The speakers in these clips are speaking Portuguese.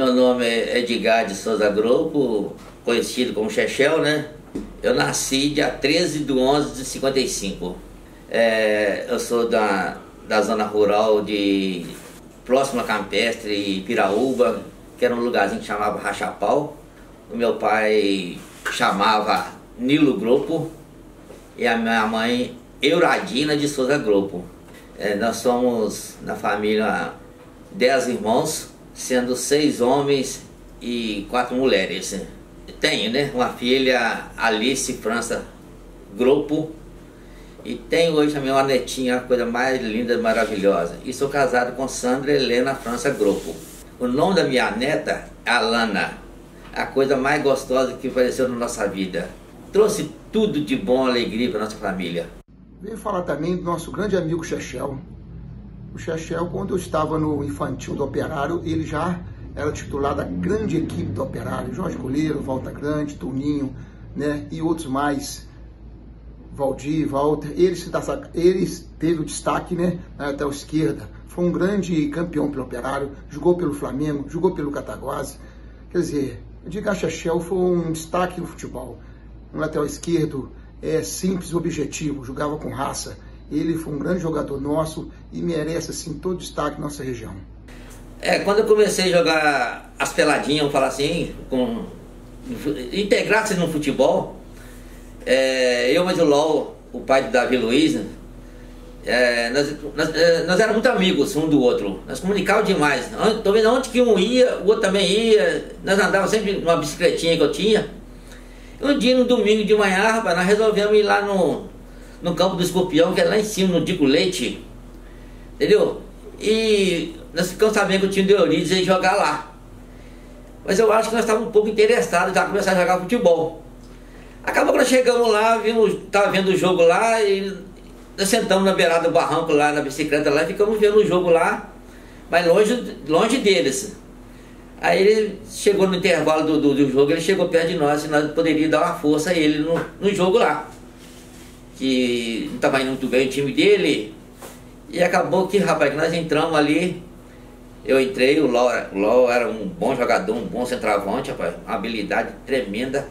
meu nome é Edgar de Souza Grupo, conhecido como Chechel, né? Eu nasci dia 13 de 11 de 55. Eu sou da zona rural de próximo a Campestre e Piraúba, que era um lugarzinho que chamava Rachapau. O meu pai chamava Nilo Grupo e a minha mãe Euradina de Souza Grupo. Nós somos, na família, 10 irmãos, sendo 6 homens e 4 mulheres. Tenho, né, uma filha, Alice França Grupo, e tenho hoje também uma netinha, a coisa mais linda e maravilhosa. E sou casado com Sandra Helena França Grupo. O nome da minha neta é Alana, a coisa mais gostosa que apareceu na nossa vida. Trouxe tudo de bom, alegria para nossa família. Venho falar também do nosso grande amigo Chechel. O Chechel, quando eu estava no infantil do Operário, ele já era titular da grande equipe do Operário. Jorge Coleiro, Walter Grande, Toninho, né, e outros mais. Valdir, Walter, eles teve o destaque, né, na lateral esquerda. Foi um grande campeão pelo Operário, jogou pelo Flamengo, jogou pelo Cataguases. Quer dizer, Edgar Chechel foi um destaque no futebol. Um lateral esquerdo simples, objetivo, jogava com raça. Ele foi um grande jogador nosso e merece assim todo o destaque na nossa região. Quando eu comecei a jogar as peladinhas, vamos falar assim, integrar-se no futebol, eu mais o Ló, o pai do Davi Luiz, nós éramos muito amigos um do outro, nós comunicávamos demais. Tô vendo onde que um ia, o outro também ia, nós andávamos sempre numa bicicletinha que eu tinha. Um dia, no domingo de manhã, rapaz, nós resolvemos ir lá no campo do Escorpião, que é lá em cima, no Dico Leite, entendeu? E nós ficamos sabendo que o time do Eurides ia jogar lá. Mas eu acho que nós estávamos um pouco interessados já começar a jogar futebol. Acabou que nós chegamos lá, estava vendo o jogo lá e nós sentamos na beirada do barranco lá, na bicicleta lá, e ficamos vendo o jogo lá, mas longe deles. Aí ele chegou no intervalo do jogo, ele chegou perto de nós e nós poderíamos dar uma força a ele no jogo lá. Que não estava indo muito bem o time dele. E acabou que, rapaz, que nós entramos ali. Eu entrei, o Ló era um bom jogador, um bom centroavante, rapaz, uma habilidade tremenda.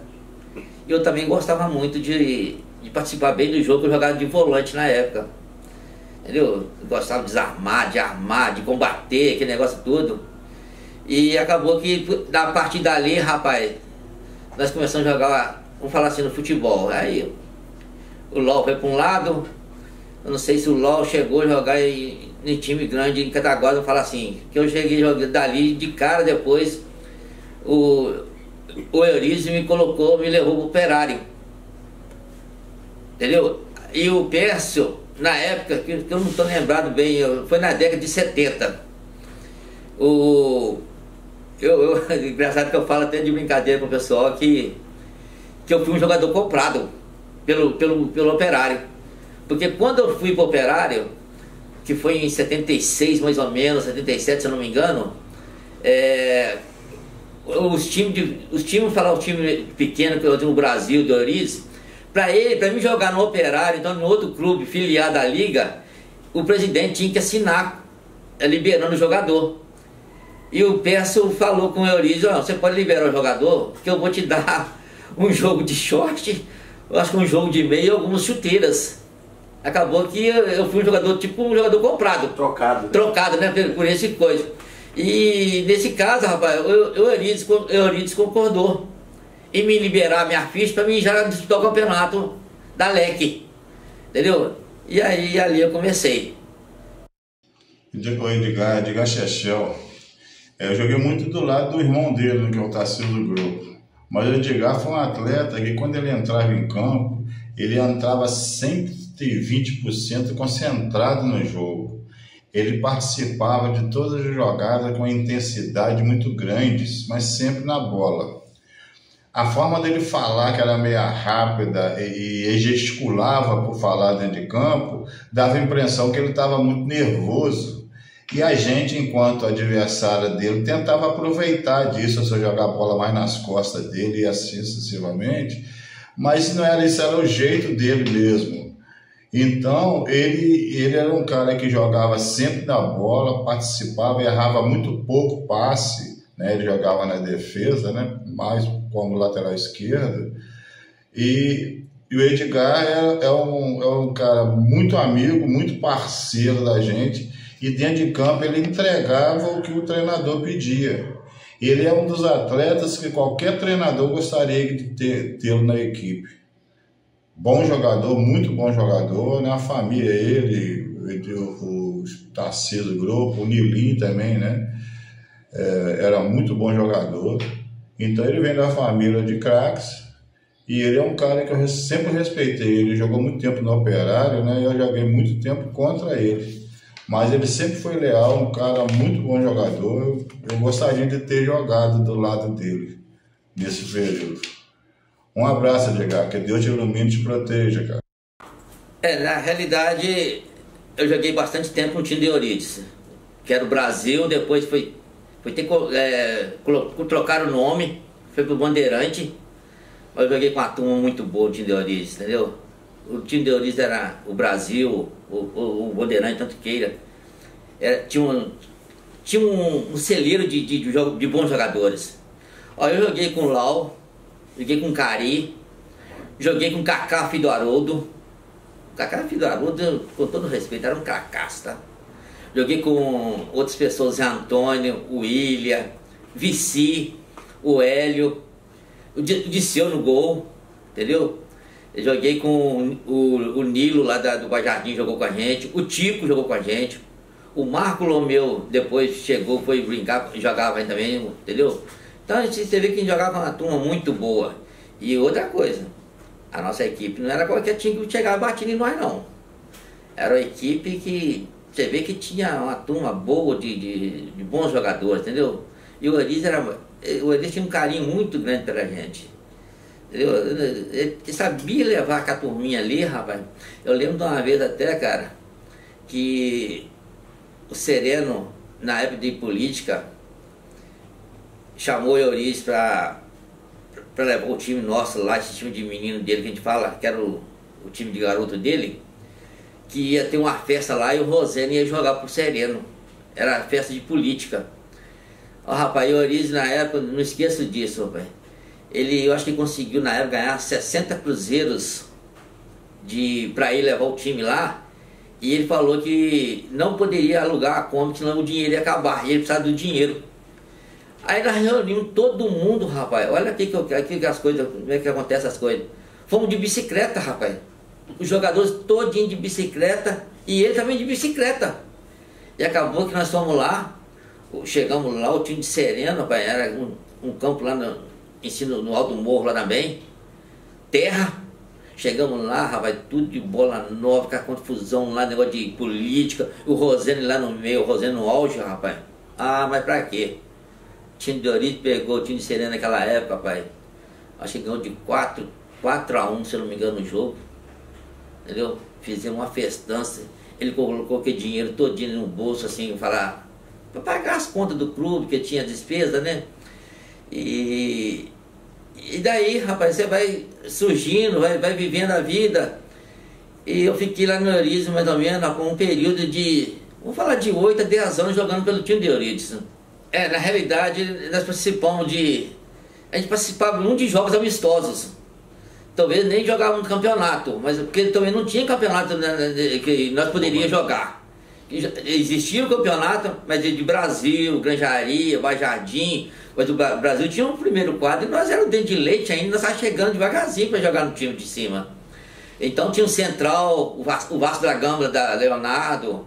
E eu também gostava muito de participar bem do jogo, eu jogava de volante na época. Entendeu? Eu gostava de desarmar, de armar, de combater, aquele negócio todo. E acabou que, a partir dali, rapaz, nós começamos a jogar, vamos falar assim, no futebol. Aí o LOL foi para um lado, eu não sei se o LOL chegou a jogar em time grande em Cataguases, eu falo assim, que eu cheguei jogando dali de cara, depois o Eurides me levou pro Operário. Entendeu? E o Pércio, na época, que eu não estou lembrado bem, foi na década de 70. Engraçado que eu falo até de brincadeira com o pessoal que eu fui um jogador comprado pelo Operário. Porque quando eu fui pro Operário, que foi em 76 mais ou menos, 77 se eu não me engano, os times, falar o time pequeno que eu tenho no Brasil, do Eurides, para mim jogar no Operário, então no outro clube filiado à liga, o presidente tinha que assinar liberando o jogador. E o Pércio falou com o Eurides, você pode liberar o jogador, porque eu vou te dar um jogo de short, eu acho que um jogo de meia e algumas chuteiras. Acabou que eu fui um jogador, tipo um jogador comprado. Trocado, né, por esse coisa. E nesse caso, rapaz, o Eurides concordou em me liberar minha ficha para mim já disputar o campeonato da LEC. Entendeu? E aí ali eu comecei. Edgar Chechel. Eu joguei muito do lado do irmão dele, que é o Tarcísio do Grupo. Mas o Edgar foi um atleta que, quando ele entrava em campo, ele entrava 120% concentrado no jogo. Ele participava de todas as jogadas com intensidade muito grande, mas sempre na bola. A forma dele falar, que era meio rápida e gesticulava por falar dentro de campo, dava a impressão que ele estava muito nervoso. E a gente, enquanto adversária dele, tentava aproveitar disso, só jogar a bola mais nas costas dele e assim sucessivamente, mas não era isso, era o jeito dele mesmo. Então, ele era um cara que jogava sempre na bola, participava, errava muito pouco passe, né? Ele jogava na defesa, né? Mais como lateral esquerdo. E o Edgar é um cara muito amigo, muito parceiro da gente, e dentro de campo ele entregava o que o treinador pedia. Ele é um dos atletas que qualquer treinador gostaria de tê-lo na equipe. Bom jogador, muito bom jogador, né? A família, o Tarcísio Grupo, o Nilinho também, né? Era muito bom jogador. Então ele vem da família de craques. E ele é um cara que eu sempre respeitei. Ele jogou muito tempo no Operário, né? E eu joguei muito tempo contra ele. Mas ele sempre foi leal, um cara muito bom jogador. Eu gostaria de ter jogado do lado dele nesse período. Um abraço, Edgar. Que Deus te ilumine e te proteja, cara. Na realidade, eu joguei bastante tempo no time de Euridice, que era o Brasil. Depois foi ter trocar o nome, foi pro Bandeirante. Eu joguei com uma turma muito boa, o time de Euridice, entendeu? O time de Euridice era o Brasil, o Bandeirante, tanto queira. Tinha um celeiro de bons jogadores. Eu joguei com o Lau, joguei com o Cari, joguei com o Kaká filho do Haroldo. O Kaká filho do Haroldo, com todo respeito, era um cracaço, tá? Joguei com outras pessoas, Zé Antônio, o William, Vici, o Hélio, o Disseu no gol, entendeu? Eu joguei com o Nilo lá do Guajardim, jogou com a gente, o Tico jogou com a gente, o Marco Lomeu depois chegou, foi brincar, jogava aí também, entendeu? Então você vê que a gente jogava uma turma muito boa. E outra coisa, a nossa equipe não era qualquer time que chegava batendo em nós, não. Era uma equipe que você vê que tinha uma turma boa de bons jogadores, entendeu? E o Euridice tinha um carinho muito grande pela gente. Entendeu? Ele sabia levar com a turminha ali, rapaz. Eu lembro de uma vez até, cara, que o Sereno, na época de política, chamou o Euridice para levar o time nosso lá, esse time de menino dele que a gente fala, que era o time de garoto dele, que ia ter uma festa lá e o Rosendo ia jogar pro Sereno. Era festa de política. Rapaz, o Euridice na época, não esqueço disso, rapaz. Eu acho que conseguiu na época ganhar 60 cruzeiros para ele levar o time lá. E ele falou que não poderia alugar a Kombi, senão o dinheiro ia acabar. E ele precisava do dinheiro. Aí nós reunimos todo mundo, rapaz. Olha aqui as coisas, como é que acontecem as coisas. Fomos de bicicleta, rapaz. Os jogadores todinho de bicicleta e ele também de bicicleta. E acabou que nós fomos lá, chegamos lá, o time de Sereno, rapaz, era um campo lá no alto morro lá também, terra. Chegamos lá, rapaz, tudo de bola nova, com a confusão lá, negócio de política, o Rosendo lá no meio, o Rosendo no auge, rapaz. Mas pra quê? O time de Euridice pegou o time de Sereno naquela época, rapaz. Acho que ganhou de 4-1, se eu não me engano, no jogo. Entendeu? Fizemos uma festança. Ele colocou aquele dinheiro todinho no bolso, assim, para pagar as contas do clube, que tinha despesa, né? E daí, rapaz, você vai surgindo, vai vivendo a vida. E eu fiquei lá no Euridice, mais ou menos, com um período de, vamos falar, de 8 a 10 anos jogando pelo time de Euridice. Na realidade, nós participamos a gente participava muito de jogos amistosos. Talvez nem jogava um campeonato, mas porque também não tinha campeonato, né, que nós poderíamos jogar. Existia o campeonato, mas de Brasil, Granjaria, Bajardim, mas o Brasil tinha um primeiro quadro e nós éramos dentro de leite ainda, nós estávamos chegando devagarzinho para jogar no time de cima. Então tinha o Central, o Vasco da Gama, da Leonardo,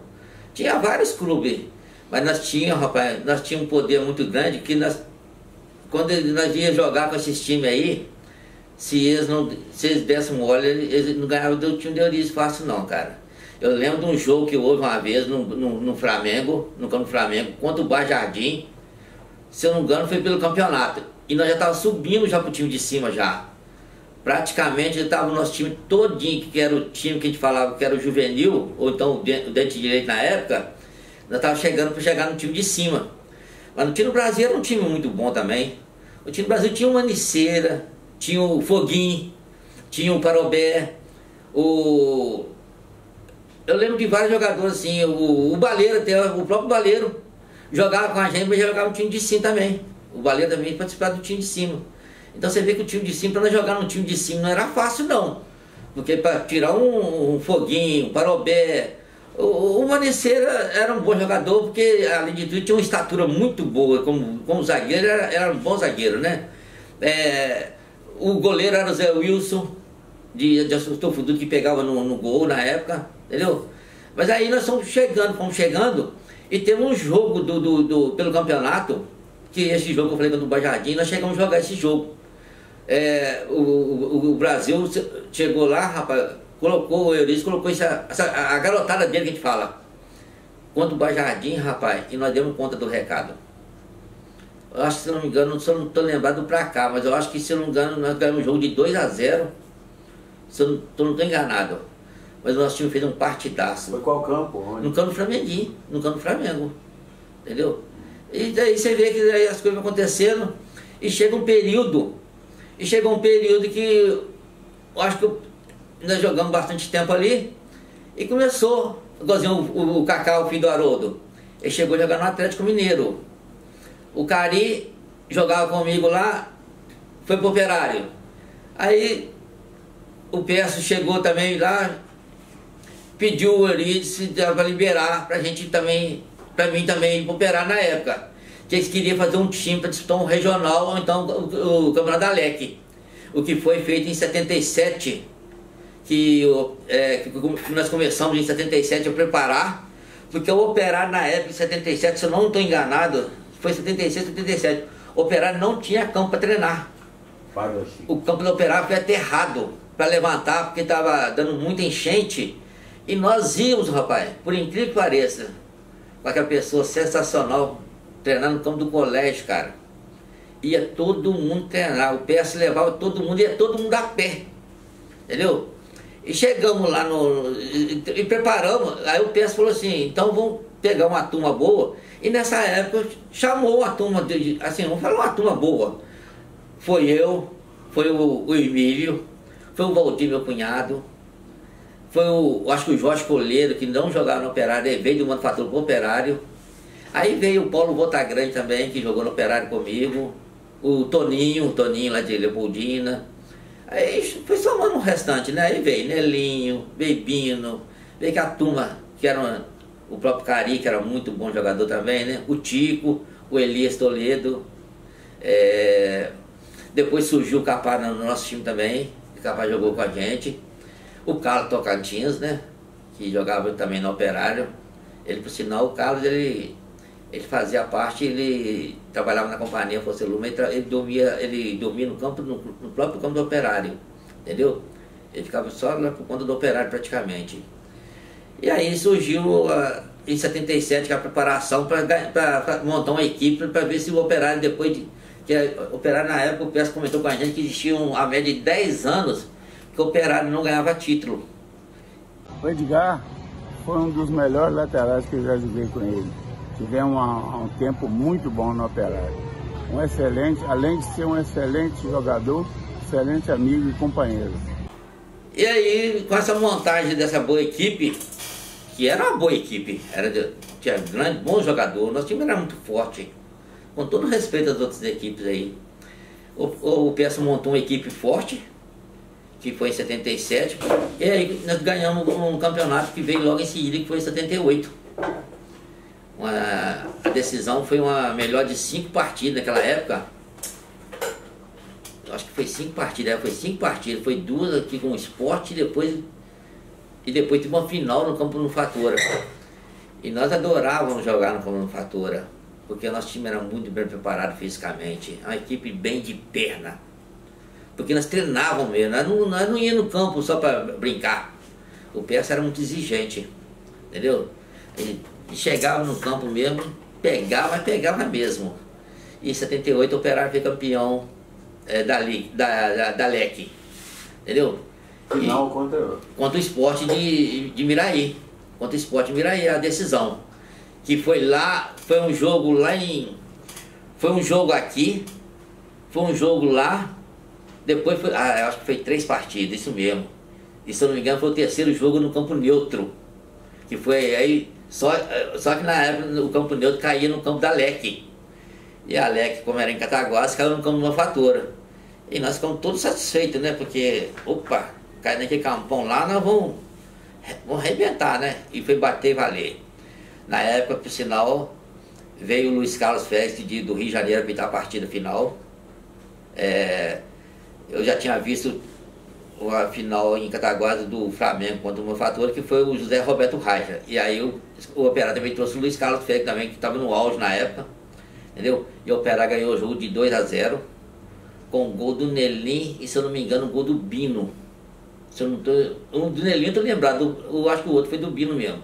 tinha vários clubes, mas nós tínhamos, rapaz, nós tínhamos um poder muito grande que quando nós íamos jogar com esses times aí, se eles dessem mole, eles não ganhavam do time de Euridice fácil não, cara. Eu lembro de um jogo que houve uma vez no Flamengo, no campo do Flamengo, contra o Bajardim. Se eu não me engano, foi pelo campeonato. E nós já estávamos subindo já pro time de cima já. Praticamente já estava o nosso time todinho, que era o time que a gente falava que era o juvenil, ou então o dente direito na época, nós estávamos chegando para chegar no time de cima. Mas no time do Brasil era um time muito bom também. O time do Brasil tinha o Maniceira, tinha o Foguinho, tinha o Parobé, eu lembro de vários jogadores assim, o Baleiro, até o próprio Baleiro jogava com a gente, mas jogava no time de cima também. O Baleia também participava do time de cima. Então você vê que o time de cima, para nós jogar no time de cima não era fácil não. Porque para tirar um Foguinho, um Parobé, o Maneceira era um bom jogador, porque além de tudo tinha uma estatura muito boa, como zagueiro, era um bom zagueiro, né? O goleiro era o Zé Wilson, de Astolfo, que pegava no gol na época, entendeu? Mas aí nós fomos chegando, e teve um jogo pelo campeonato, que esse jogo que eu falei do Bajardim, nós chegamos a jogar esse jogo. O Brasil chegou lá, rapaz, o Eurico colocou a garotada dele que a gente fala, contra o Bajardim, rapaz, e nós demos conta do recado. Eu acho que, se não me engano, não estou lembrado pra cá, mas eu acho que, se não me engano, nós ganhamos um jogo de 2-0, se eu não estou enganado. Mas nós tínhamos feito um partidaço. Foi qual campo? Onde? No campo do Flamenguinho, no campo do Flamengo, entendeu? E daí você vê que daí as coisas vão acontecendo, e chega um período que eu acho que nós jogamos bastante tempo ali, e começou, igualzinho o Cacá, o filho do Haroldo, ele chegou a jogar no Atlético Mineiro. O Cari jogava comigo lá, foi pro Operário. Aí o Perso chegou também lá, pediu o Eurídice para liberar pra gente também, pra mim também ir pro Operário na época. Que eles queriam fazer um time para disputar um regional, ou então o Campeonato da LEC. O que foi feito em 77, que nós começamos em 77 a preparar, porque o Operário na época, em 77, se eu não estou enganado, foi 76, 77, o Operário não tinha campo para treinar. O campo do Operário foi aterrado para levantar, porque estava dando muita enchente, e nós íamos, rapaz, por incrível que pareça, com aquela pessoa sensacional, treinar no campo do colégio, cara. Ia todo mundo treinar, o PS levava todo mundo, ia todo mundo a pé, entendeu? E chegamos lá e preparamos, aí o PS falou assim, então vamos pegar uma turma boa, e nessa época chamou a turma, assim, vamos falar uma turma boa. Foi eu, foi o Emílio, foi o Valdir, meu cunhado, foi acho que o Jorge Coleiro, que não jogava no Operário, ele veio do Manufatura pro Operário. Aí veio o Paulo Botagrande também, que jogou no Operário comigo, o Toninho lá de Leopoldina. Aí foi somando o restante, né? Aí veio Nelinho, veio Bino, veio a turma, que era o próprio Cari, que era muito bom jogador também, né? O Tico, o Elias Toledo. Depois surgiu o Capá no nosso time também, o Capá jogou com a gente. O Carlos Tocantins, né? Que jogava também no Operário. Ele, por sinal, o Carlos, ele fazia parte, ele trabalhava na companhia Força Luma, ele dormia no próprio campo do Operário, entendeu? Ele ficava só lá por conta do Operário praticamente. E aí surgiu em 77 a preparação para montar uma equipe para ver se o Operário, depois o Operário na época, o PS comentou com a gente que existia a média de 10 anos que o Operário não ganhava título. O Edgar foi um dos melhores laterais que eu já joguei com ele. Tivemos um tempo muito bom no Operário. Um excelente, além de ser um excelente jogador, excelente amigo e companheiro. E aí, com essa montagem dessa boa equipe, que era uma boa equipe, tinha bom jogador, nosso time era muito forte, com todo respeito às outras equipes aí. O PS montou uma equipe forte, que foi em 77, e aí nós ganhamos um campeonato que veio logo em seguida, que foi em 78. A decisão foi uma melhor de 5 partidas naquela época. Eu acho que foi 5 partidas, foi 2 aqui com o Sport e depois teve uma final no Campo Manufatura. E nós adorávamos jogar no Campo Manufatura, porque nosso time era muito bem preparado fisicamente, uma equipe bem de perna. Porque nós treinávamos mesmo, nós não íamos no campo só para brincar. O PS era muito exigente, entendeu? Ele chegava no campo mesmo, pegava mesmo. E em 78 o Operário foi campeão da LEC, entendeu? Final contra o Sport de Miraí. Contra o Sport de Miraí, a decisão. Que foi lá, foi um jogo foi um jogo aqui, foi um jogo lá, depois foi, eu acho que foi 3 partidas, isso mesmo. E se eu não me engano foi o 3º jogo no campo neutro. Que foi aí, só que na época o campo neutro caía no campo da LEC. E a Alec, como era em Cataguases, caiu no campo de Manufatura. E nós ficamos todos satisfeitos, né? Porque, opa, cair naquele campão lá, nós vamos arrebentar, né? E foi bater e valer. Na época, por sinal, veio o Luiz Carlos Félix do Rio de Janeiro apitar a partida final. Eu já tinha visto a final em Cataguases do Flamengo contra o Manufatura, que foi o José Roberto Reicher. E aí o Operário também trouxe o Luiz Carlos Félix também, que estava no auge na época. Entendeu? E o Operário ganhou o jogo de 2-0, com o gol do Nelim e, se eu não me engano, o gol do Bino. Se eu não tô, o do Nelim eu tô lembrado, eu acho que o outro foi do Bino mesmo.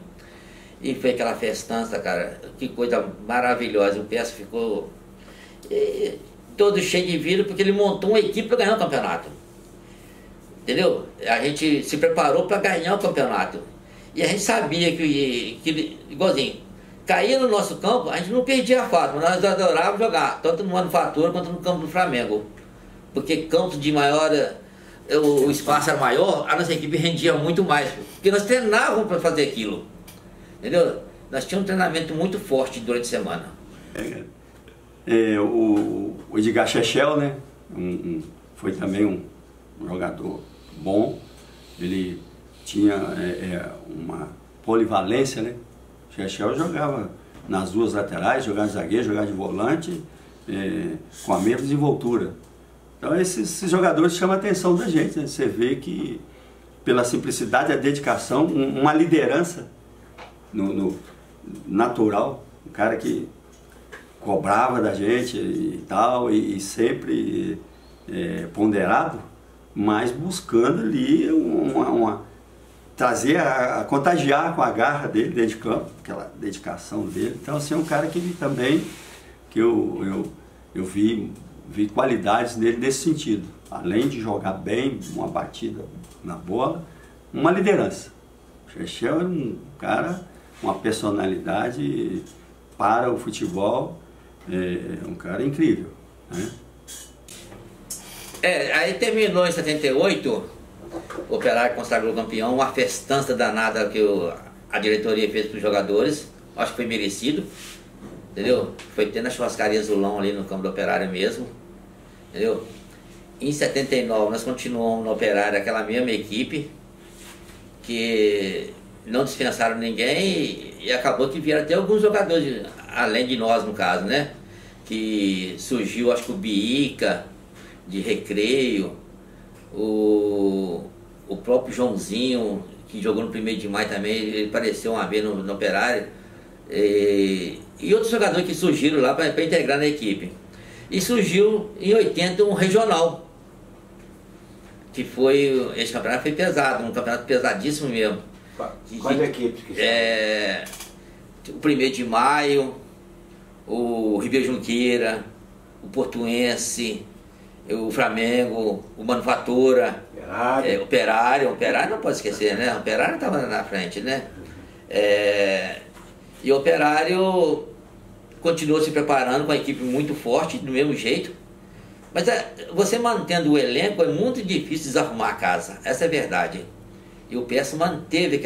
E foi aquela festança, cara, que coisa maravilhosa. O Peça ficou todo cheio de vida, porque ele montou uma equipe para ganhar o campeonato. Entendeu? A gente se preparou para ganhar o campeonato. E a gente sabia que igualzinho, caía no nosso campo, a gente não perdia a fase, mas nós adorávamos jogar, tanto no Manufatura quanto no campo do Flamengo. Porque campos de maior, o espaço era maior, a nossa equipe rendia muito mais. Porque nós treinávamos para fazer aquilo. Entendeu? Nós tínhamos um treinamento muito forte durante a semana. O Edgar Chechel, né? Foi também um jogador bom. Ele tinha uma polivalência, né? O Chechel jogava nas duas laterais, jogava de zagueiro, jogava de volante, com a mesma desenvoltura. Então esses jogadores chamam a atenção da gente, né? Você vê que pela simplicidade e a dedicação, uma liderança no natural, um cara que cobrava da gente e tal, e sempre ponderado, mas buscando ali trazer, contagiar com a garra dele dentro de campo, aquela dedicação dele. Então assim, é um cara que ele também, que eu vi qualidades nele nesse sentido, além de jogar bem, uma batida na bola, uma liderança. O Chechel era um cara, uma personalidade para o futebol, um cara incrível, né? Aí terminou em 78, o Operário consagrou campeão, uma festança danada que a diretoria fez para os jogadores, acho que foi merecido, entendeu? Foi tendo a churrascaria Azulão ali no campo do Operário mesmo, entendeu? Em 79 nós continuamos no Operário, aquela mesma equipe, que não dispensaram ninguém e acabou que vieram até alguns jogadores, além de nós no caso, né? Que surgiu, acho que o Biica, de Recreio, o próprio Joãozinho, que jogou no 1º de Maio também, ele apareceu uma vez no Operário, e outros jogadores que surgiram lá para integrar na equipe. E surgiu em 80 um regional, que foi, esse campeonato foi pesado, um campeonato pesadíssimo mesmo. Quais equipes que são? O 1º de Maio, o Ribeirão Junqueira, o Portuense, o Flamengo, o Manufatura, o Operário não pode esquecer, né? O Operário estava na frente, né? E o Operário continuou se preparando com a equipe muito forte, do mesmo jeito. Mas você mantendo o elenco é muito difícil desarrumar a casa, essa é a verdade. E o PS manteve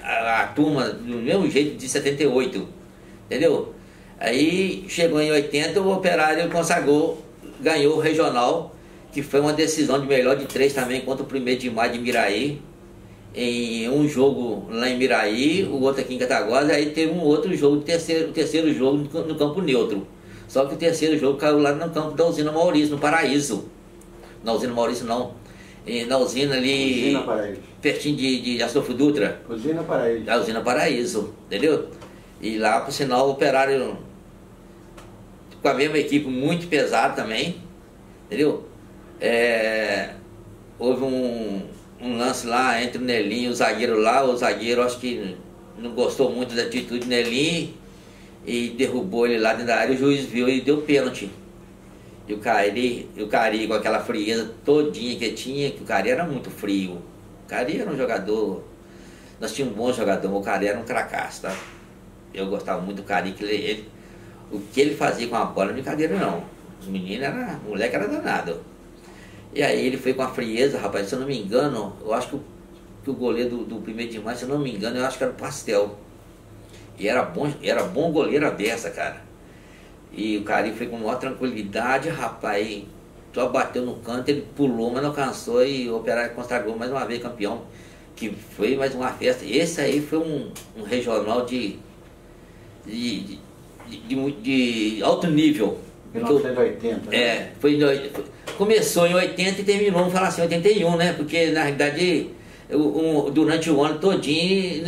a turma do mesmo jeito de 78, entendeu? Aí chegou em 80, o Operário consagrou, ganhou o regional, que foi uma decisão de melhor de 3 também contra o 1º de Maio de Miraí, em um jogo lá em Miraí, o outro aqui em Cataguases. Aí teve um outro jogo, o terceiro jogo no campo neutro. Só que o terceiro jogo caiu lá no campo da usina Maurício, no Paraíso. Na usina Maurício não, na usina ali, Usina Paraíso, pertinho de Astolfo Dutra. Usina Paraíso. A usina Paraíso, entendeu? E lá, por sinal, o Operário com a mesma equipe muito pesada também, entendeu? Houve um lance lá entre o Nelinho e o zagueiro lá. O zagueiro acho que não gostou muito da atitude do Nelinho e derrubou ele lá dentro da área. O juiz viu e deu pênalti. E o Cari com aquela frieza todinha que tinha, que o Cari era muito frio. O Cari era um jogador, nós tínhamos um bom jogador, o Cari era um cracaço, tá? Eu gostava muito do Cari, o que ele fazia com a bola não é brincadeira não. O moleque era danado. E aí ele foi com a frieza, rapaz, se eu não me engano, eu acho que o goleiro do 1º de Maio, se eu não me engano, eu acho que era o Pastel. E era bom goleiro a beça, cara. E o Cari foi com maior tranquilidade, rapaz, só bateu no canto, ele pulou, mas não alcançou e o Operário consagrou mais uma vez campeão, que foi mais uma festa. Esse aí foi um regional de alto nível. 1980, né? Começou em 80 e terminou, vamos falar assim, 81, né? Porque na realidade durante o ano todinho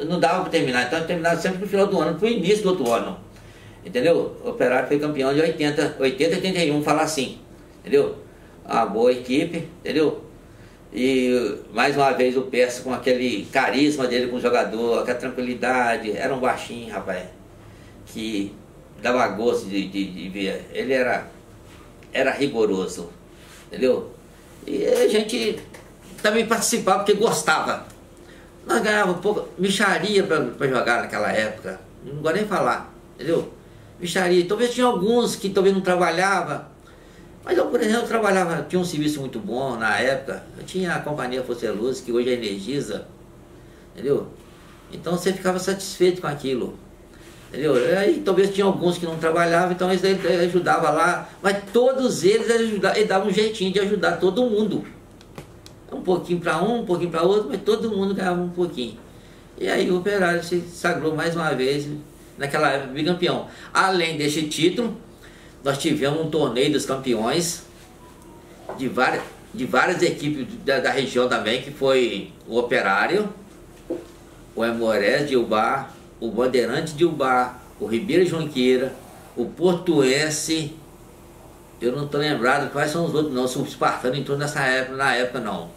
não dava para terminar, então terminava sempre no final do ano, pro início do outro ano. Entendeu? O Operário foi campeão de 80 e 81, falar assim. Entendeu? Uma boa equipe, entendeu? E mais uma vez o Persa com aquele carisma dele com o jogador, aquela tranquilidade, era um baixinho, rapaz, que dava gosto de ver. Ele era rigoroso, entendeu? E a gente também participava porque gostava. Nós ganhávamos um pouco, mixaria para jogar naquela época, não gosto nem de falar, entendeu? Mixaria, talvez tinha alguns que talvez não trabalhava, mas eu, por exemplo, tinha um serviço muito bom na época. Eu tinha a companhia Força Luz, que hoje é Energisa, entendeu? Então você ficava satisfeito com aquilo, entendeu? Aí talvez tinha alguns que não trabalhavam, então eles ajudavam lá, mas todos eles davam um jeitinho de ajudar todo mundo. Um pouquinho para um pouquinho para outro, mas todo mundo ganhava um pouquinho. E aí o Operário se sagrou mais uma vez, naquela época, bicampeão. Além desse título, nós tivemos um torneio dos campeões de várias equipes da região também, que foi o Operário, o Aimorés de Ubá, o Bandeirante de Ubá, o Ribeira Junqueira, o Portuense, eu não estou lembrado quais são os outros não, o Espartano entrou na época não.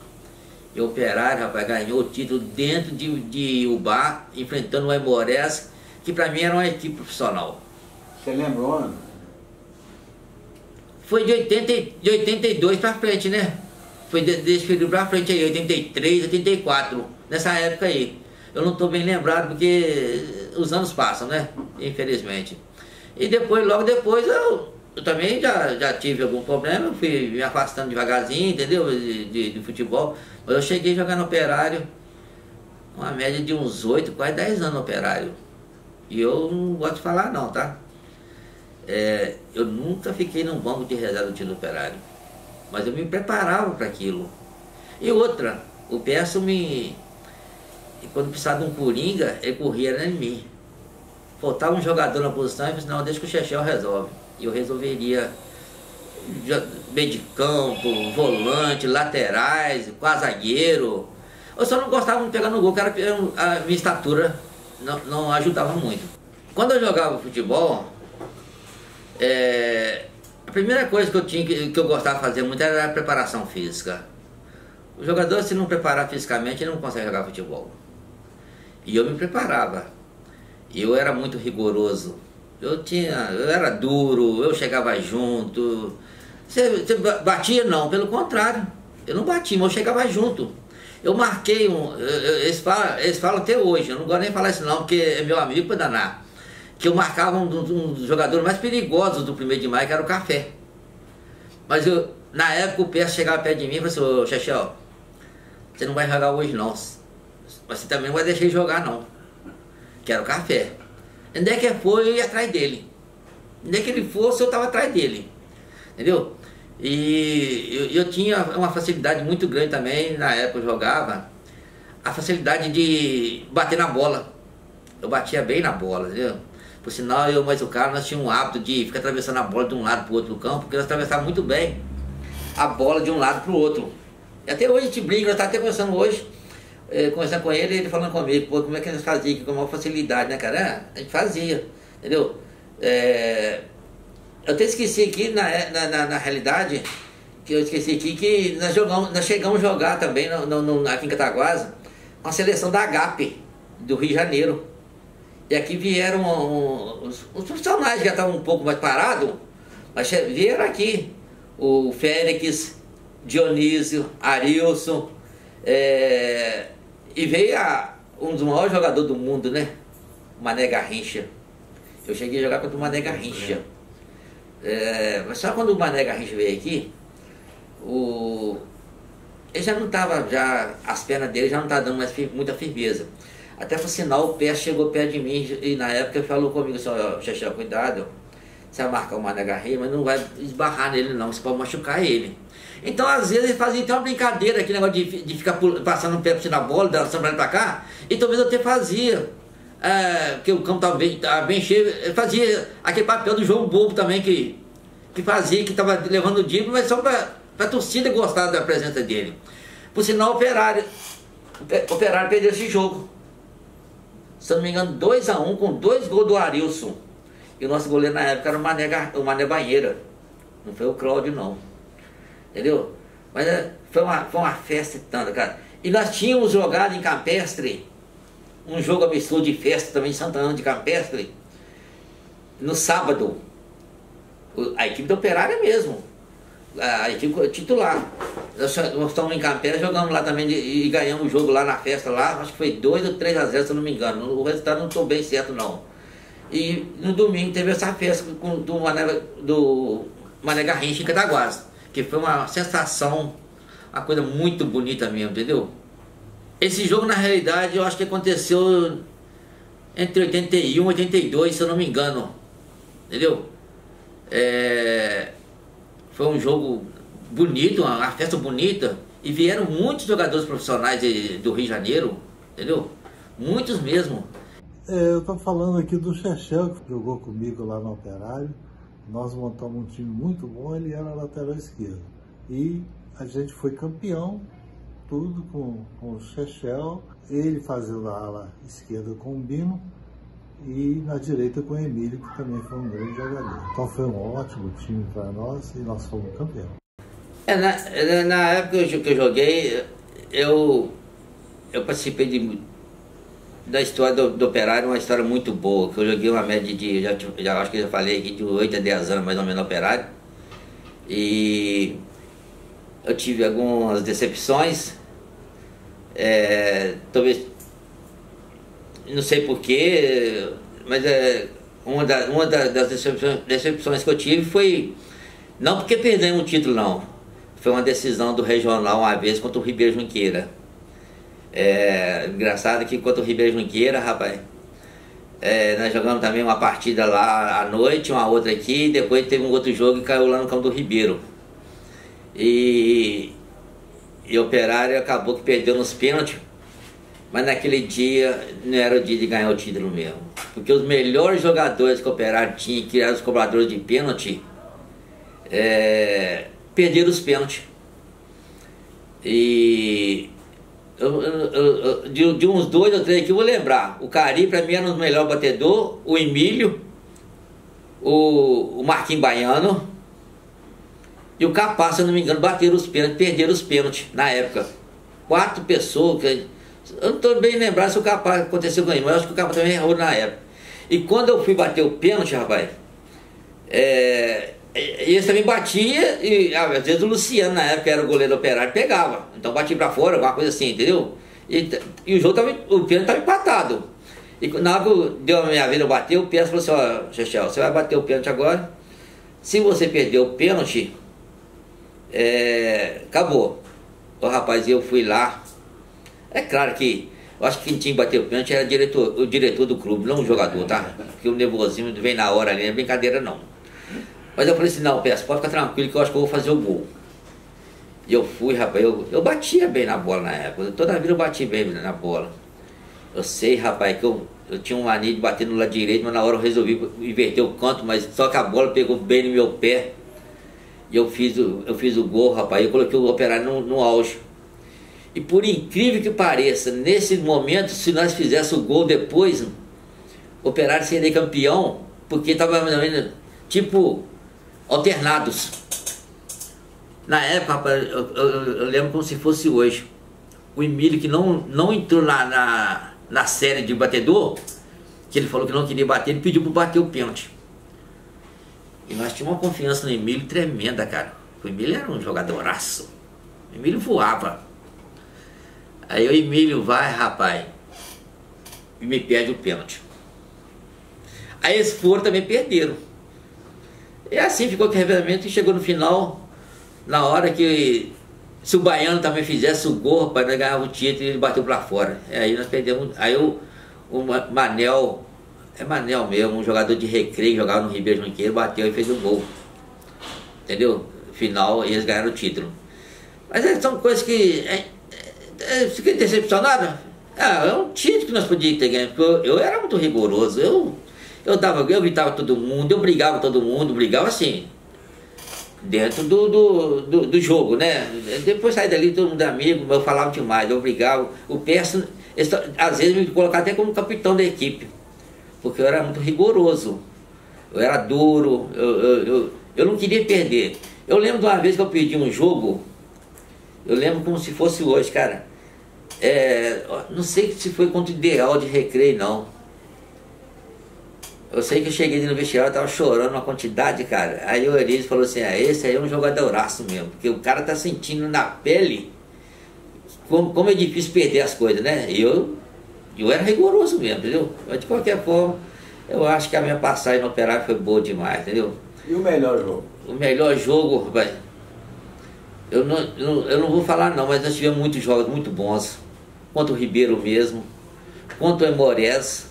E o Operário, rapaz, ganhou o título dentro de Ubá, enfrentando o Aimorés, que para mim era uma equipe profissional. Você lembra o ano? Foi de 82 para frente, né? Foi desse período para frente aí, 83, 84, nessa época aí. Eu não estou bem lembrado porque os anos passam, né? Infelizmente. E depois, logo depois, eu também já tive algum problema, eu fui me afastando devagarzinho, entendeu? De futebol. Mas eu cheguei a jogar no Operário, uma média de uns 8, quase 10 anos no Operário. E eu não gosto de falar não, tá? Eu nunca fiquei num banco de reserva do time do Operário, mas eu me preparava para aquilo. E outra, o Persa quando precisava de um coringa, ele corria em mim. Faltava um jogador na posição e disse, não, deixa que o Chechel resolve. E eu resolveria meio de campo, volante, laterais, quase zagueiro. Eu só não gostava de pegar no gol, porque a minha estatura não ajudava muito. Quando eu jogava futebol, a primeira coisa que eu gostava de fazer muito era a preparação física. O jogador, se não preparar fisicamente, ele não consegue jogar futebol. E eu me preparava. Eu era muito rigoroso. Eu era duro, eu chegava junto. Você batia? Não, pelo contrário. Eu não batia, mas eu chegava junto. Eu marquei eles falam até hoje, eu não gosto nem de falar isso não, porque é meu amigo para danar. Que eu marcava um dos jogadores mais perigosos do 1º de maio, que era o Café. Mas na época o Persa chegava perto de mim e falou assim, ô Chechel, você não vai jogar hoje não, mas você também não vai deixar ele jogar não, que era o Café. Onde é que ele foi, eu ia atrás dele. Onde é que ele fosse, eu estava atrás dele. Entendeu? E eu tinha uma facilidade muito grande também, na época eu jogava, a facilidade de bater na bola. Eu batia bem na bola, entendeu? Por sinal, eu mais o cara, nós tínhamos um hábito de ficar atravessando a bola de um lado para o outro do campo, porque nós atravessávamos muito bem a bola de um lado para o outro. E até hoje a gente briga, nós estávamos até conversando hoje, conversando com ele falando comigo, pô, como é que nós fazíamos aqui com maior facilidade, né, cara? A gente fazia, entendeu? Eu até esqueci aqui, na realidade, que eu esqueci aqui, que nós chegamos a jogar também aqui em Cataguases, com a seleção da Agape, do Rio de Janeiro. E aqui vieram os profissionais que já estavam um pouco mais parados, mas vieram aqui. O Félix, Dionísio, Arilson, e veio um dos maiores jogadores do mundo, né? O Mané Garrincha. Eu cheguei a jogar contra o Mané Garrincha. Mas só quando o Mané Garrincha veio aqui, ele já não estava, as pernas dele já não estavam dando mais muita firmeza. Até por sinal, o Persa chegou perto de mim e na época falou comigo assim, ó, Chechel, cuidado, você vai marcar o Mané Garrincha, mas não vai esbarrar nele não, você pode machucar ele. Então às vezes ele fazia até uma brincadeira, aquele negócio de ficar passando um pé na bola, dançando pra lá e pra cá, e talvez eu até fazia, porque o campo estava bem cheio, ele fazia aquele papel do João Bobo também, que fazia, que estava levando o drible, mas só para a torcida gostar da presença dele. Por sinal, o Operário perdeu esse jogo. Se eu não me engano, 2-1 com 2 gols do Arilson. E o nosso goleiro na época era o Mané Banheira. Não foi o Cláudio, não. Entendeu? Mas foi uma festa e tanta, cara. E nós tínhamos jogado em Campestre, um jogo absurdo de festa também em Santana de Campestre, no sábado. A equipe do Operário mesmo. A equipe titular. Nós estamos em Campestre, jogamos lá também e ganhamos o jogo lá na festa lá. Acho que foi 2 ou 3-0, se eu não me engano. O resultado não estou bem certo, não. E no domingo teve essa festa do Mané Garrincha em Cataguases, que foi uma sensação, uma coisa muito bonita mesmo, entendeu? Esse jogo, na realidade, eu acho que aconteceu entre 81 e 82, se eu não me engano, entendeu? Foi um jogo bonito, uma festa bonita, e vieram muitos jogadores profissionais do Rio de Janeiro, entendeu? Muitos mesmo. Eu estou falando aqui do Chechel, que jogou comigo lá no Operário. Nós montamos um time muito bom, ele era lateral esquerdo. E a gente foi campeão, tudo com o Chechel, ele fazendo a ala esquerda com o Bino e na direita com o Emílio, que também foi um grande jogador. Então foi um ótimo time para nós e nós fomos campeão. Na época que eu joguei, eu participei da história do Operário, uma história muito boa, que eu joguei uma média de, já acho que eu já falei aqui, de 8 a 10 anos mais ou menos no Operário, e eu tive algumas decepções, talvez, não sei porquê, mas uma das decepções que eu tive foi, não porque perdemos o título não, foi uma decisão do regional uma vez contra o Ribeiro Junqueira. Engraçado que contra o Ribeiro Junqueira, rapaz, nós jogamos também uma partida lá à noite, uma outra aqui, e depois teve um outro jogo e caiu lá no campo do Ribeiro. E o Operário acabou que perdeu nos pênaltis, mas naquele dia não era o dia de ganhar o título mesmo. Porque os melhores jogadores que o Operário tinha, que eram os cobradores de pênalti, perderam os pênaltis. E de uns 2 ou 3 aqui eu vou lembrar. O Cari para mim era um dos melhores batedores, o Emílio, o Marquinhos Baiano e o Capaz, se eu não me engano, bateram os pênaltis, perderam os pênaltis na época. 4 pessoas, eu não estou bem lembrado se o Capaz aconteceu com ele, mas eu acho que o Capaz também errou na época. E quando eu fui bater o pênalti, rapaz, eles também batia, e às vezes o Luciano, na época era o goleiro do Operário, pegava. Então batia pra fora, alguma coisa assim, entendeu? E o jogo o pênalti estava empatado. E na hora que deu a minha vida, eu bati o pênalti, falou assim: ó, Chechel, você vai bater o pênalti agora. Se você perder o pênalti, acabou. O rapaz, eu fui lá. É claro que eu acho que quem tinha que bater o pênalti era o diretor do clube, não o jogador, tá? Porque o nervosismo vem na hora ali, não é brincadeira não. Mas eu falei assim: não, Peço, pode ficar tranquilo que eu acho que eu vou fazer o gol. E eu fui, rapaz, eu batia bem na bola na época. Toda a vida eu bati bem na bola. Eu sei, rapaz, que eu tinha uma mania de bater no lado direito, mas na hora eu resolvi inverter o canto, mas só que a bola pegou bem no meu pé. E eu fiz o gol, rapaz. Eu coloquei o Operário no auge. E por incrível que pareça, nesse momento, se nós fizéssemos o gol depois, o Operário seria campeão, porque estava tipo alternados. Na época, rapaz, eu lembro como se fosse hoje. O Emílio, que não entrou na série de batedor, que ele falou que não queria bater, ele pediu para bater o pênalti. E nós tínhamos uma confiança no Emílio tremenda, cara. O Emílio era um jogadoraço. O Emílio voava. Aí o Emílio vai, rapaz, e me perde o pênalti. Aí eles foram também perderam. E assim ficou que revezamento, e chegou no final, na hora que se o Baiano também fizesse o gol, rapaz, nós ganhávamos o título e ele bateu pra fora. Aí nós perdemos. Aí o Manel É Manel mesmo, um jogador de recreio, jogava no Ribeiro Junqueiro, bateu e fez um gol. Entendeu? Final, eles ganharam o título. Mas são coisas que... Fiquei decepcionado. É um título que nós podíamos ter ganho, porque eu era muito rigoroso. Eu evitava todo mundo, eu brigava com todo mundo, brigava assim, dentro do jogo, né? Depois saí dali, todo mundo amigo, eu falava demais, eu brigava. O Persa, às vezes, me colocava até como capitão da equipe, porque eu era muito rigoroso, eu era duro, eu não queria perder. Eu lembro de uma vez que eu perdi um jogo, eu lembro como se fosse hoje, cara. Não sei se foi contra o Ideal de Recreio, não. Eu sei que eu cheguei no vestiário, eu tava chorando uma quantidade, cara. Aí o Eurídio falou assim, esse aí é um jogadoraço mesmo, porque o cara tá sentindo na pele como é difícil perder as coisas, né? E eu era rigoroso mesmo, entendeu? Mas de qualquer forma, eu acho que a minha passagem no Operário foi boa demais, entendeu? E o melhor jogo? O melhor jogo, rapaz, eu não vou falar não, mas nós tivemos muitos jogos muito bons. Contra o Ribeiro mesmo, contra o Emorés,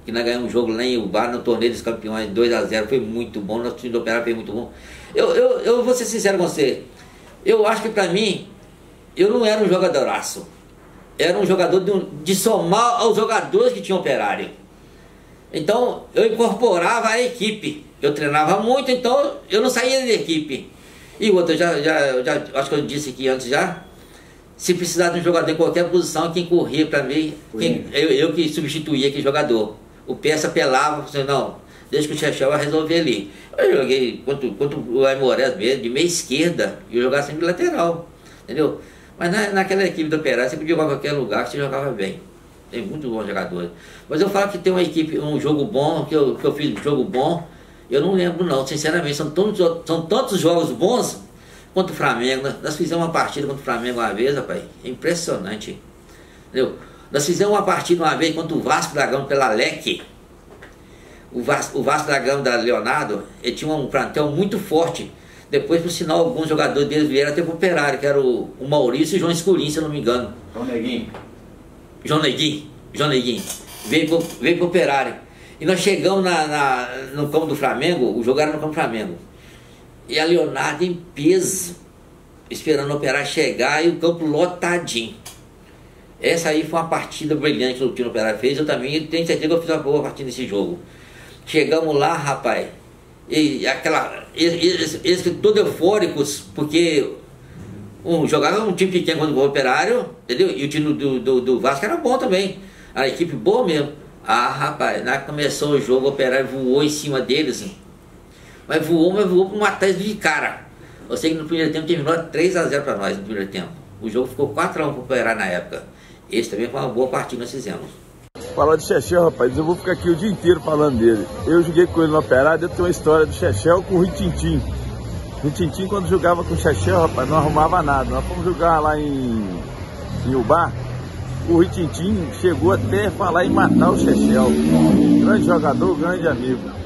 que nós ganhamos um jogo lá em Ubá, no torneio dos campeões, 2-0, foi muito bom, nosso time do Operário foi muito bom. Eu vou ser sincero com você, eu acho que pra mim, eu não era um jogadoraço, era um jogador de somar aos jogadores que tinham Operário. Então, eu incorporava a equipe, eu treinava muito, então eu não saía da equipe. E outra, acho que eu disse aqui antes já, se precisar de um jogador em qualquer posição, quem corria para mim, eu que substituía aquele jogador. O Peça apelava, falou assim, não, deixa que o Chechel vai resolver ali. Eu joguei contra o Aimorés mesmo, de meia esquerda, e eu jogava sempre de lateral, entendeu? Mas naquela equipe do Operário, você podia jogar em qualquer lugar que você jogava bem. Tem muito bons jogadores. Mas eu falo que tem uma equipe, um jogo bom, que eu fiz um jogo bom, eu não lembro não, sinceramente, são tantos jogos bons. Contra o Flamengo, nós fizemos uma partida contra o Flamengo uma vez, rapaz, impressionante, entendeu? Nós fizemos uma partida uma vez contra o Vasco da Gama pela Leque. O Vasco da Gama da Leonardo, ele tinha um plantel muito forte. Depois, por sinal, alguns jogadores deles vieram até pro Operário, que era o Maurício e o João Escurinho, se eu não me engano. João Neguinho. Veio pro Operário. E nós chegamos no campo do Flamengo, o jogo era no campo do Flamengo. E a Leonardo em peso, esperando o Operário chegar e o campo lotadinho. Essa aí foi uma partida brilhante que o time do Operário fez. Eu também tenho certeza que eu fiz uma boa partida nesse jogo. Chegamos lá, rapaz, eles todos eufóricos, porque jogava um time pequeno quando o Operário, entendeu? E o time do Vasco era bom também. A equipe boa mesmo. Rapaz, na que começou o jogo, o Operário voou em cima deles, assim. Mas voou para matar eles de cara. Eu sei que no primeiro tempo terminou 3-0 para nós no primeiro tempo. O jogo ficou 4-1 para o Operário na época. Esse também foi uma boa partida que nós fizemos. Falar de Chechel, rapaz, eu vou ficar aqui o dia inteiro falando dele. Eu joguei com ele no Operário, eu tenho uma história do Chechel com o Ritintim. O Ritintim, quando jogava com o Chechel, rapaz, não arrumava nada. Nós fomos jogar lá em Ubá. O Ritintim chegou até a falar em matar o Chechel. Grande jogador, grande amigo.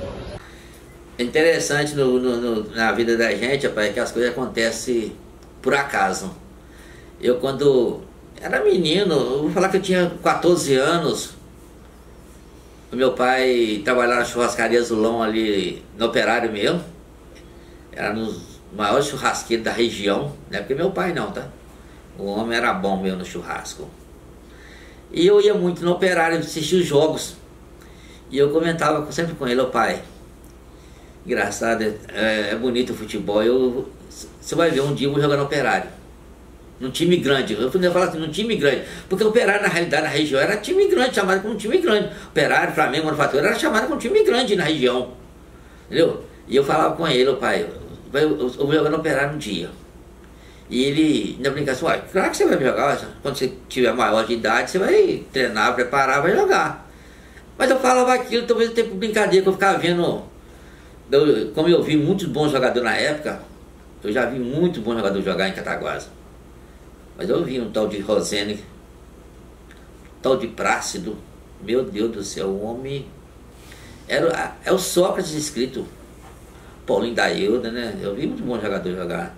É interessante na vida da gente, rapaz, que as coisas acontecem por acaso. Eu, quando era menino, eu vou falar que eu tinha 14 anos, o meu pai trabalhava na churrascaria Zulão ali no Operário mesmo. Era nos maiores churrasqueiros da região, não é porque meu pai não, tá? O homem era bom mesmo no churrasco. E eu ia muito no Operário assistir os jogos. E eu comentava sempre com ele, ô pai, engraçado, é bonito o futebol. Você vai ver, um dia eu vou jogar no Operário. Num time grande. Eu falava assim, num time grande. Porque o Operário, na realidade, na região, era time grande, chamado como time grande. Operário, Flamengo, Manufatura, era chamado como time grande na região. Entendeu? E eu falava com ele, ô pai, eu vou jogar no Operário um dia. E ele ainda brincava assim, claro que você vai jogar, quando você tiver maior de idade, você vai treinar, preparar, vai jogar. Mas eu falava aquilo, talvez até por brincadeira, que eu ficava vendo. Como eu vi muitos bons jogadores na época, eu já vi muito bons jogadores jogar em Cataguases. Mas eu vi um tal de Rosene, tal de Plácido, meu Deus do céu, o homem é o Sócrates escrito, Paulinho da Ilda, né? Eu vi muito bons jogadores jogar.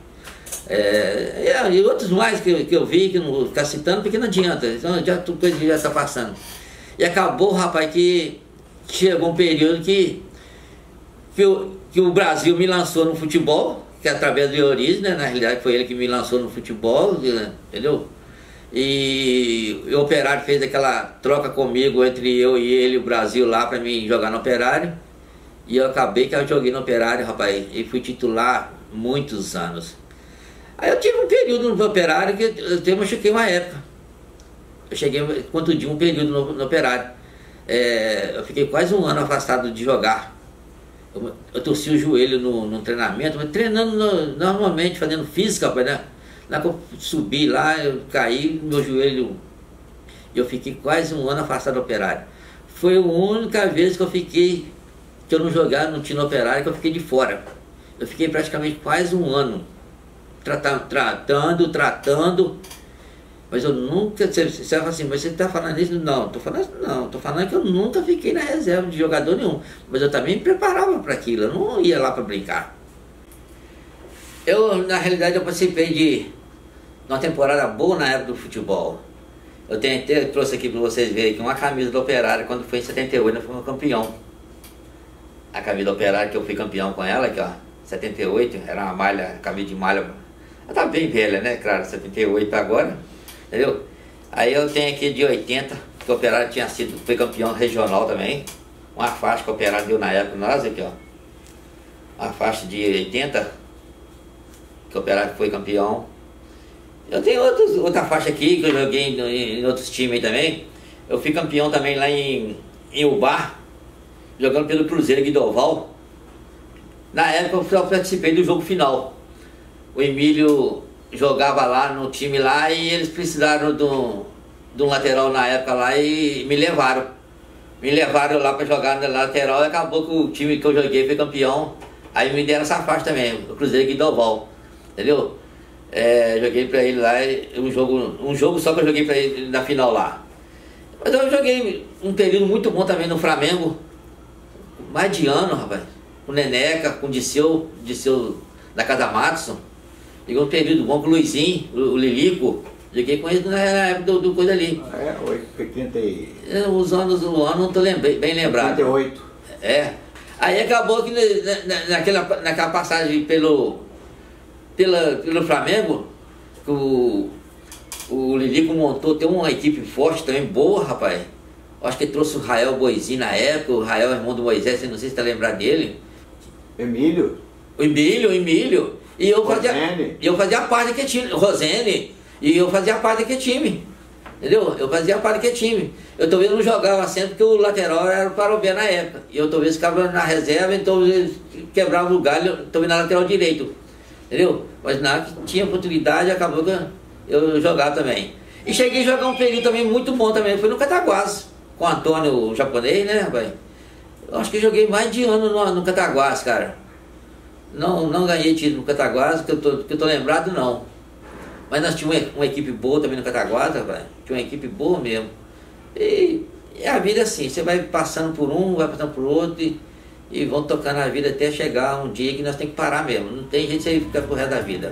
E outros mais que eu vi, que não vou ficar citando, porque não adianta, então coisa que já está passando. E acabou, rapaz, que chegou um período que o Brasil me lançou no futebol, que é através do Euriz, né? Na realidade foi ele que me lançou no futebol, entendeu? E o Operário fez aquela troca comigo entre eu e ele, o Brasil, lá para mim jogar no Operário. E eu acabei que eu joguei no Operário, rapaz, e fui titular muitos anos. Aí eu tive um período no Operário que eu até machuquei uma época. Eu cheguei, quanto dia, um período no Operário. Eu fiquei quase um ano afastado de jogar. Eu torci o joelho no treinamento, mas treinando normalmente, fazendo física, rapaz, né? Lá que eu subi lá, eu caí, meu joelho, eu fiquei quase um ano afastado do Operário. Foi a única vez que eu não jogava, não tinha no Operário, que eu fiquei de fora. Eu fiquei praticamente quase um ano tratando, mas eu nunca, você fala assim, mas você está falando isso? Não, estou falando que eu nunca fiquei na reserva de jogador nenhum, mas eu também me preparava para aquilo, eu não ia lá para brincar. Na realidade, eu participei de uma temporada boa na época do futebol. Eu trouxe aqui para vocês verem aqui uma camisa do Operário, quando foi em 78, eu fui campeão. A camisa do Operário, que eu fui campeão com ela, aqui ó, 78, era uma malha, camisa de malha, ela tá bem velha, né, claro, 78 agora, entendeu? Aí eu tenho aqui de 80, que o Operário foi campeão regional também, uma faixa que o Operário deu na época, nós aqui ó, uma faixa de 80, que o Operário foi campeão. Eu tenho outra faixa aqui, que eu joguei em outros times aí também, eu fui campeão também lá em Ubar, jogando pelo Cruzeiro Guidoval. Na época eu participei do jogo final. O Emílio jogava lá no time lá e eles precisaram de um lateral na época lá e me levaram. Me levaram lá para jogar na lateral e acabou que o time que eu joguei foi campeão. Aí me deram essa faixa também, o Cruzeiro Guidoval. Entendeu? Joguei para ele lá, um jogo só que eu joguei para ele na final lá. Mas eu joguei um período muito bom também no Flamengo. Mais de ano, rapaz, com o Neneca, com o Disseu da Casa Matson. Joguei um período bom com o Luizinho, o Lilico. Joguei com ele na época do coisa ali. 80 o ano não estou bem lembrado. 88. Aí acabou que naquela passagem pelo Flamengo, o Lilico tem uma equipe forte também, boa, rapaz. Acho que ele trouxe o Rael Boizinho na época, o Rael, irmão do Moisés, não sei se está lembrado dele. Emílio. O Emílio. E eu fazia parte daquele time, Rosene, e eu fazia parte daquele time. Entendeu? Eu fazia parte daquele time. Eu talvez não jogava sempre porque o lateral era o Parobé na época. E eu talvez ficava na reserva, então eu quebrava o galho, talvez na lateral direito. Entendeu? Mas na que tinha oportunidade, acabou que eu jogava também. E cheguei a jogar um período também muito bom também, foi no Cataguases, com o Antônio, o japonês, né, rapaz? Eu acho que joguei mais de ano no Cataguases, cara. Não ganhei título no Cataguases, que eu tô lembrado, não. Mas nós tínhamos uma equipe boa também no Cataguases, rapaz. Tinha uma equipe boa mesmo. E a vida é assim, você vai passando por um, vai passando por outro e vão tocando a vida até chegar um dia que nós temos que parar mesmo. Não tem jeito de você ficar pro resto da vida.